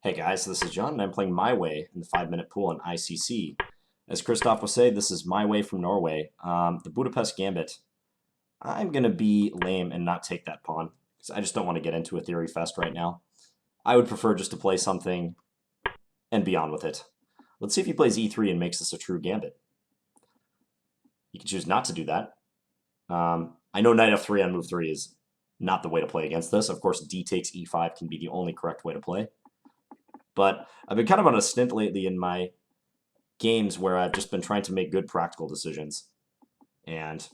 Hey guys, this is John, and I'm playing Myway in the 5-minute pool on ICC. As Christoph will say, this is Myway from Norway. The Budapest Gambit. I'm going to be lame and not take that pawn, because I just don't want to get into a theory fest right now. I would prefer just to play something and be on with it. Let's see if he plays e3 and makes this a true gambit. He can choose not to do that. I know knight f3 on move 3 is not the way to play against this. Of course, d takes e5 can be the only correct way to play. But I've been kind of on a stint lately in my games where I've just been trying to make good practical decisions. And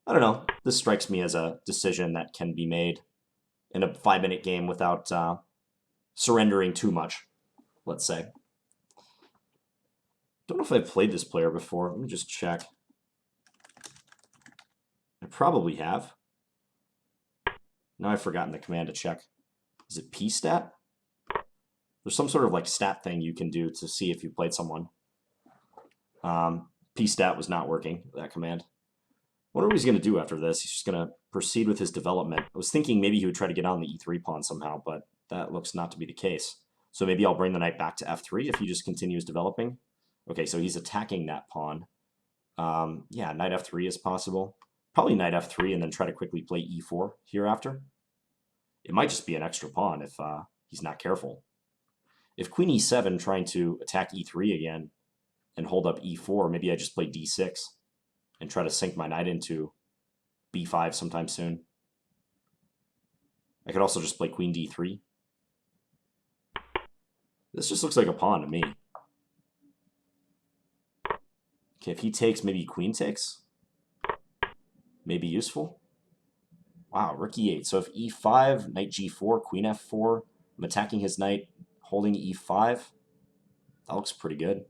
I don't know, this strikes me as a decision that can be made in a 5-minute game without surrendering too much, let's say. Don't know if I've played this player before. Let me just check. I probably have. Now I've forgotten the command to check. Is it p-stat? There's some sort of like stat thing you can do to see if you played someone. P-stat was not working, that command. Wonder what he's going to do after this. He's just going to proceed with his development. I was thinking maybe he would try to get on the e3 pawn somehow, but that looks not to be the case. So maybe I'll bring the knight back to f3 if he just continues developing. Okay, so he's attacking that pawn. Yeah, knight f3 is possible. Probably knight f3 and then try to quickly play e4 hereafter. It might just be an extra pawn if he's not careful. If queen e7 trying to attack e3 again and hold up e4, maybe I just play d6 and try to sink my knight into b5 sometime soon. I could also just play queen d3. This just looks like a pawn to me. Okay, if he takes, maybe queen takes. Maybe useful. Wow, rook e8. So if e5, knight g4, queen f4, I'm attacking his knight, holding e5. That looks pretty good.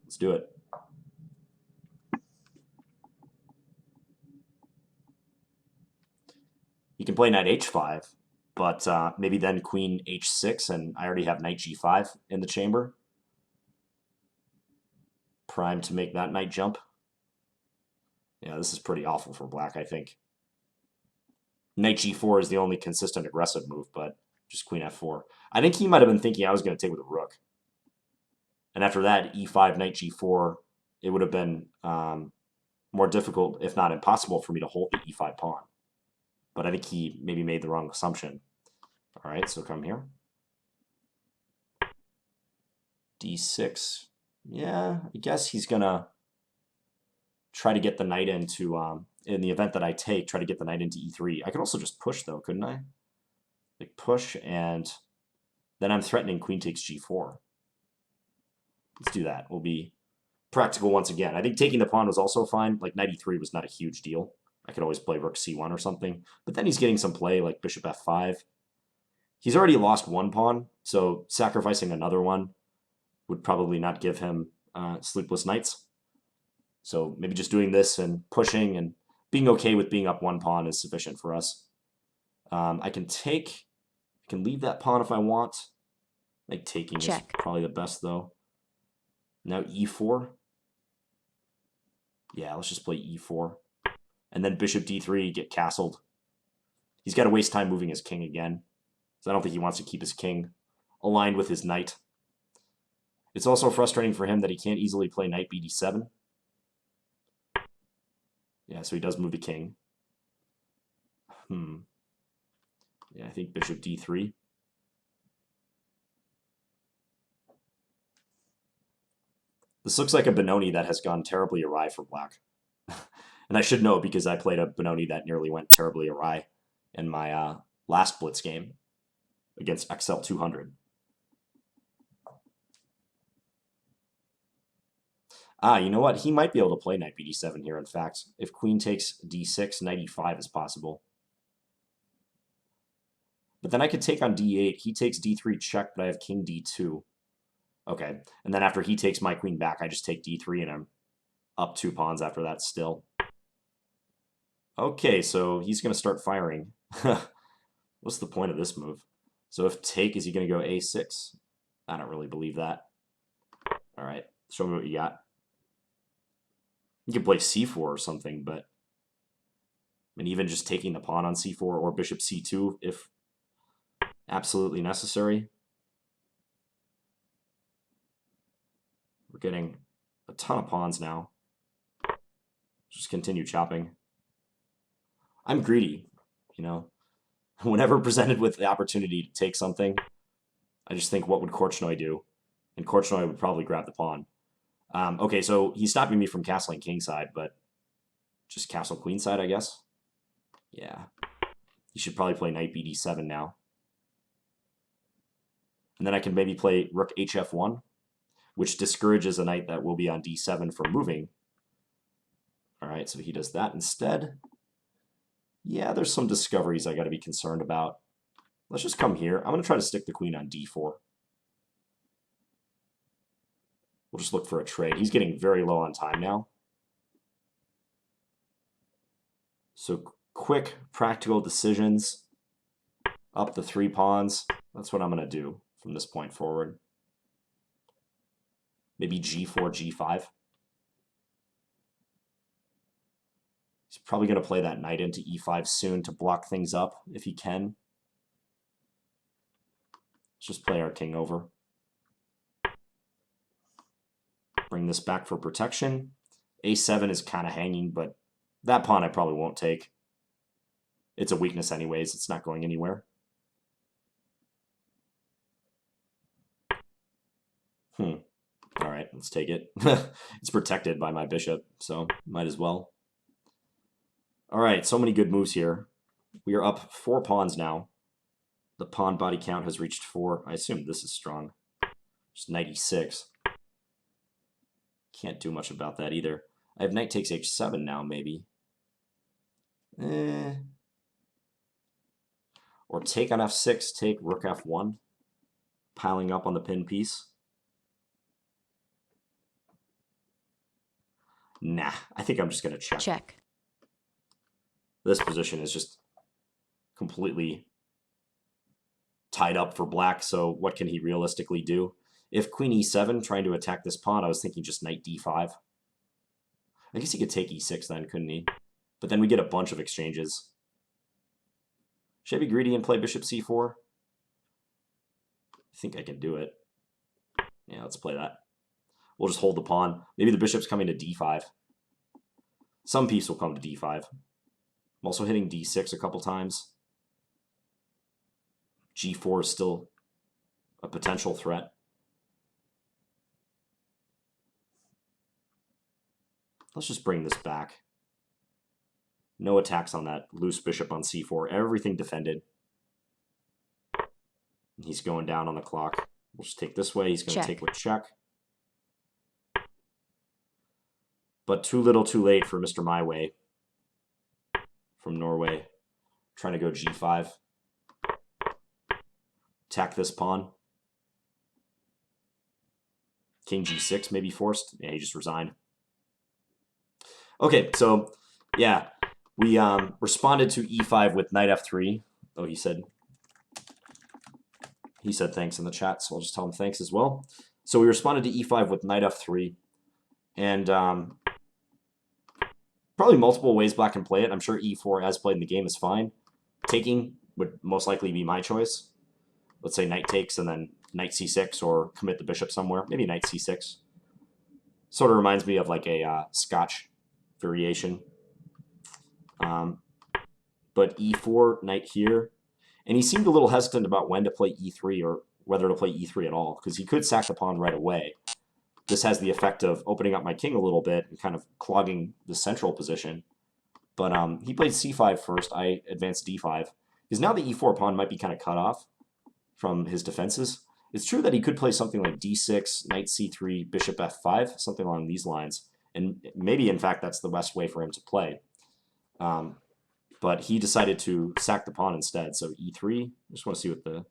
Let's do it. You can play knight h5, but maybe then queen h6, and I already have knight g5 in the chamber. Prime to make that knight jump. Yeah, this is pretty awful for black, I think. Knight g4 is the only consistent aggressive move, but just queen f4. I think he might have been thinking I was going to take with a rook. And after that, e5, knight g4, it would have been more difficult, if not impossible, for me to hold the e5 pawn. But I think he maybe made the wrong assumption. All right, so come here. d6. Yeah, I guess he's going to try to get the knight into, in the event that I take, try to get the knight into e3. I could also just push, though, couldn't I? Like push, and then I'm threatening queen takes g4. Let's do that. We'll be practical once again. I think taking the pawn was also fine. Like knight e3 was not a huge deal. I could always play rook c1 or something. But then he's getting some play, like bishop f5. He's already lost one pawn, so sacrificing another one would probably not give him sleepless nights. So maybe just doing this and pushing and being okay with being up one pawn is sufficient for us. I can leave that pawn if I want. Like taking is probably the best though. Now e4. Yeah, let's just play e4. And then bishop d3, get castled. He's got to waste time moving his king again. So I don't think he wants to keep his king aligned with his knight. It's also frustrating for him that he can't easily play knight bd7. Yeah, so he does move the king. Yeah, I think bishop d3. This looks like a Benoni that has gone terribly awry for black. And I should know because I played a Benoni that nearly went terribly awry in my last Blitz game against XL 200. You know what? He might be able to play knight bd7 here, in fact. If queen takes d6, knight e5 is possible. But then I could take on d8. He takes d3 check, but I have king d2. Okay, and then after he takes my queen back, I just take d3, and I'm up 2 pawns after that still. Okay, so he's going to start firing. What's the point of this move? So if take, is he going to go a6? I don't really believe that. All right, show me what you got. You could play c4 or something, but and even just taking the pawn on c4 or bishop c2 if absolutely necessary. getting a ton of pawns now. Just continue chopping. I'm greedy, you know. Whenever presented with the opportunity to take something, I just think, what would Korchnoi do? And Korchnoi would probably grab the pawn. Okay, so he's stopping me from castling kingside, but just castle queenside, I guess. Yeah. He should probably play knight bd7 now. And then I can maybe play rook hf1, which discourages a knight that will be on d7 from moving. All right, so he does that instead. Yeah, there's some discoveries I got to be concerned about. Let's just come here. I'm going to try to stick the queen on d4. We'll just look for a trade. He's getting very low on time now. So quick, practical decisions. Up the 3 pawns. That's what I'm going to do from this point forward. Maybe g4, g5. He's probably going to play that knight into e5 soon to block things up if he can. Let's just play our king over. Bring this back for protection. a7 is kind of hanging, but that pawn I probably won't take. It's a weakness anyways. It's not going anywhere. All right, let's take it. It's protected by my bishop, so might as well. All right, so many good moves here. We are up 4 pawns now. The pawn body count has reached 4. I assume this is strong. Just knight e6. Can't do much about that either. I have knight takes h7 now, maybe. Or take on f6, take rook f1. Piling up on the pin piece. Nah, I think I'm just going to check. Check. This position is just completely tied up for black, so what can he realistically do? If queen e7, trying to attack this pawn, I was thinking just knight d5. I guess he could take e6 then, couldn't he? But then we get a bunch of exchanges. Should I be greedy and play bishop c4? I think I can do it. Yeah, let's play that. We'll just hold the pawn. Maybe the bishop's coming to d5. Some piece will come to d5. I'm also hitting d6 a couple times. g4 is still a potential threat. Let's just bring this back. No attacks on that loose bishop on c4. Everything defended. He's going down on the clock. We'll just take this way. He's going to take with check. But too little too late for Mr. Myway from Norway. Trying to go g5. Attack this pawn. King g6 maybe forced. Yeah, he just resigned. Okay, so yeah, we responded to e5 with knight f3. Oh, he said thanks in the chat, so I'll just tell him thanks as well. So we responded to e5 with knight f3, and probably multiple ways black can play it. I'm sure e4 as played in the game is fine. Taking would most likely be my choice. Let's say knight takes and then knight c6, or commit the bishop somewhere. Maybe knight c6. Sort of reminds me of like a Scotch variation. But e4, knight here. And he seemed a little hesitant about when to play e3 or whether to play e3 at all, because he could sack the pawn right away. This has the effect of opening up my king a little bit and kind of clogging the central position. But he played c5 first. I advanced d5. Because now the e4 pawn might be kind of cut off from his defenses. It's true that he could play something like d6, knight c3, bishop f5, something along these lines. And maybe, in fact, that's the best way for him to play. But he decided to sack the pawn instead. So e3. I just want to see what the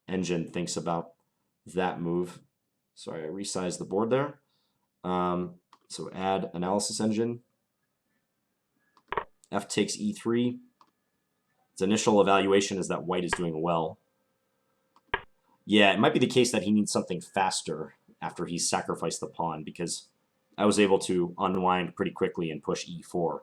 engine thinks about that move. Sorry, I resized the board there. So add analysis engine. F takes e3. Its initial evaluation is that white is doing well. Yeah, it might be the case that he needs something faster after he's sacrificed the pawn, because I was able to unwind pretty quickly and push e4.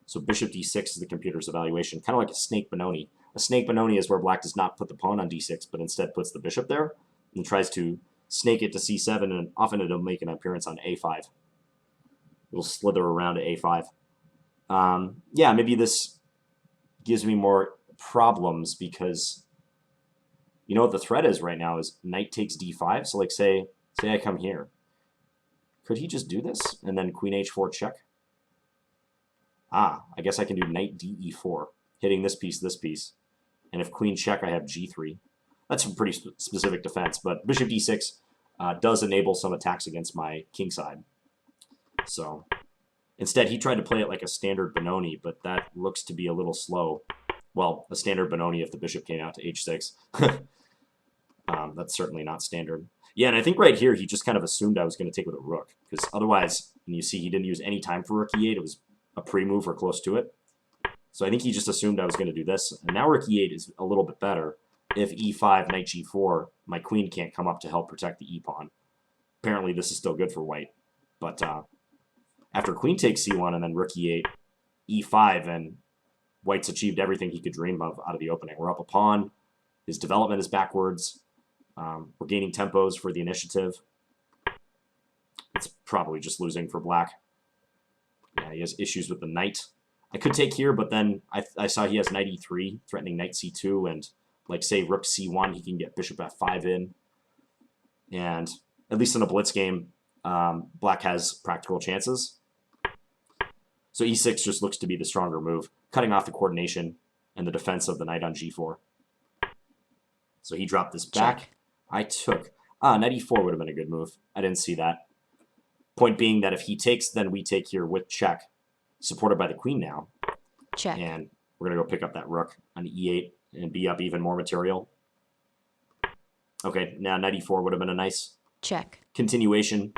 So bishop d6 is the computer's evaluation, kind of like a snake Benoni. A snake Benoni is where black does not put the pawn on d6, but instead puts the bishop there and tries to snake it to c7, and often it'll make an appearance on a5. It'll slither around to a5. Yeah, maybe this gives me more problems because you know what the threat is right now is knight takes d5. So like say I come here. Could he just do this and then queen h4 check? I guess I can do knight de4, hitting this piece. And if queen check, I have g3. That's a pretty specific defense, but bishop d6 does enable some attacks against my king side. So instead, he tried to play it like a standard Benoni, but that looks to be a little slow. Well, a standard Benoni if the bishop came out to h6. That's certainly not standard. Yeah, and I think right here he just kind of assumed I was going to take with a rook, because otherwise, and you see he didn't use any time for rook e8. It was a pre-move or close to it. So I think he just assumed I was going to do this. And now rook e8 is a little bit better. If e5, knight g4, my queen can't come up to help protect the e-pawn. Apparently this is still good for white. But after queen takes c1 and then rook e8, e5, and white's achieved everything he could dream of out of the opening. We're up a pawn. His development is backwards. We're gaining tempos for the initiative. It's probably just losing for black. Yeah, he has issues with the knight. I could take here, but then I saw he has knight e3, threatening knight c2, and like say rook c1, he can get bishop f5 in. And at least in a blitz game, black has practical chances. So e6 just looks to be the stronger move, cutting off the coordination and the defense of the knight on g4. So he dropped this back. Check. I took. Knight e4 would have been a good move. I didn't see that. Point being that if he takes, then we take here with check, supported by the queen now. Check. And we're going to go pick up that rook on e8 and be up even more material. Okay, now knight e4 would have been a nice check continuation.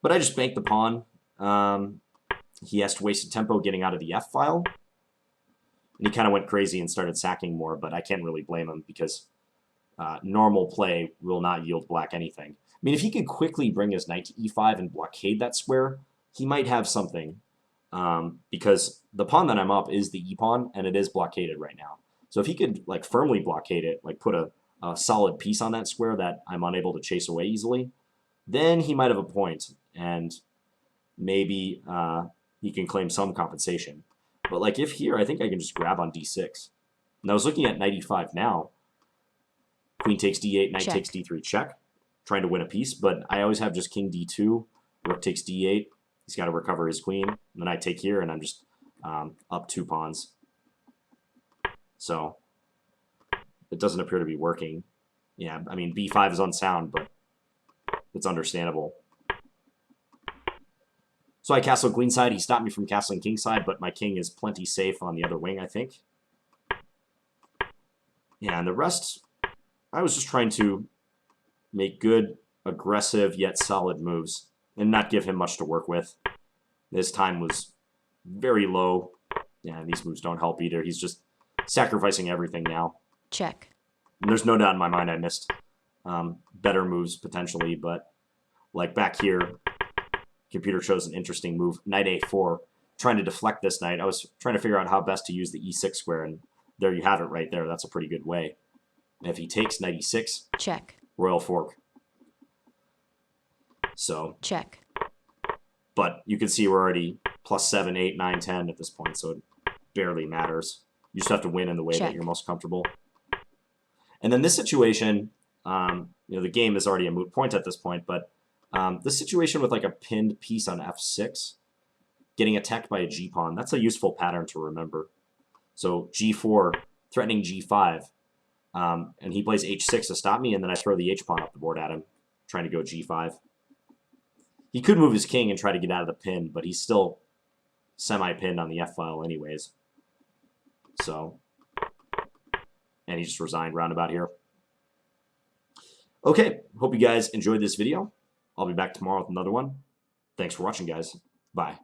But I just banked the pawn. He has to waste a tempo getting out of the f file. And he kind of went crazy and started sacking more, but I can't really blame him because normal play will not yield black anything. I mean, if he could quickly bring his knight to e5 and blockade that square, he might have something. Because the pawn that I'm up is the e-pawn, and it is blockaded right now. So if he could like firmly blockade it, like put a solid piece on that square that I'm unable to chase away easily, then he might have a point, and maybe he can claim some compensation. But like if here, I think I can just grab on d6. And I was looking at knight e5 now. Queen takes d8, knight takes d3, check. Trying to win a piece, but I always have just king d2, rook takes d8. He's got to recover his queen. And then I take here, and I'm just up 2 pawns. So it doesn't appear to be working. Yeah, I mean, b5 is unsound, but it's understandable. So I castle queenside. He stopped me from castling kingside, but my king is plenty safe on the other wing, I think. Yeah, and the rest, I was just trying to make good, aggressive, yet solid moves and not give him much to work with. His time was very low. Yeah, and these moves don't help either. He's just sacrificing everything now. Check. And there's no doubt in my mind I missed better moves potentially, but like back here, computer shows an interesting move. Knight a4, trying to deflect this knight. I was trying to figure out how best to use the e6 square, and there you have it right there. That's a pretty good way. And if he takes knight e6, check. Royal fork. So check. But you can see we're already +7, 8, 9, 10 at this point, so it barely matters. You just have to win in the way that you're most comfortable. And then this situation, the game is already a moot point at this point, but this situation with like a pinned piece on f6, getting attacked by a g-pawn, that's a useful pattern to remember. So g4, threatening g5, and he plays h6 to stop me, and then I throw the h-pawn up the board at him, trying to go g5. He could move his king and try to get out of the pin, but he's still semi-pinned on the f-file anyways. So, and he just resigned roundabout here. Okay, hope you guys enjoyed this video. I'll be back tomorrow with another one. Thanks for watching, guys. Bye.